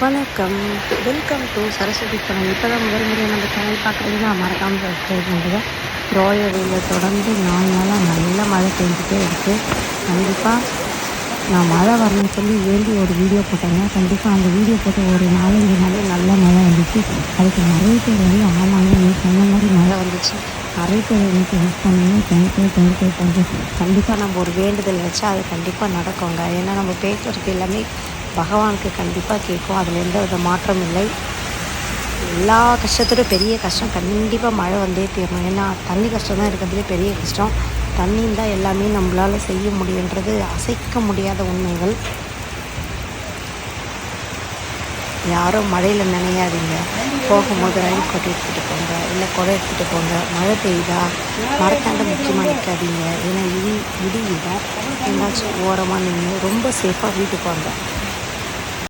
வணக்கம். Welcome to Saraswati channel. இப்போ தான் முதல் முறை நம்ம சேனல் பார்க்குறீங்கன்னா மறக்காமல் சப்ஸ்கிரைப் பண்ணுங்க. ரோயடியில் தொடர்ந்து 4 நாளாக நல்ல மழை பெஞ்சிட்டே இருக்குது. கண்டிப்பாக நான் மழை வரணும்னு சொல்லி வேண்டி ஒரு வீடியோ போட்டேங்க. கண்டிப்பாக அந்த வீடியோ போட்டு ஒரு 4-5 நாளே நல்ல மழை வந்துச்சு. அதுக்கு நிறைய பேர் வந்து ஆமாங்க நீ சொன்ன மாதிரி மழை வந்துச்சு, நிறைய பேர் எனக்கு ஹெல்ப் பண்ணுங்க, தேங்க்யூ. கண்டிப்பாக நம்ம ஒரு வேண்டுதல் வச்சா அது கண்டிப்பாக நடக்குங்க. ஏன்னா நம்ம பேசுகிறது எல்லாமே பகவானுக்கு கண்டிப்பாக கேட்கும். அதில் எந்த வித மாற்றம் இல்லை. எல்லா கஷ்டத்தோட பெரிய கஷ்டம் கண்டிப்பாக மழை வந்தே தீரணும். ஏன்னா தண்ணி கஷ்டம் தான் இருக்கிறதுலே பெரிய கஷ்டம். தண்ணின்னு தான் எல்லாமே நம்மளால் செய்ய முடியுன்றது அசைக்க முடியாத உண்மைகள். யாரும் மழையில் நினையாதீங்க. போகும்போது ரெயின் கோட் எடுத்துகிட்டு போங்க, இல்லை குடை எடுத்துகிட்டு போங்க. மழை பெய்யுதா மரத்தாண்ட முக்கியமாக நிற்காதீங்க. ஏன்னா இடி விடும். எங்காச்சும் ஓரமாக நின்று ரொம்ப சேஃபாக வீட்டுக்கு வாங்க.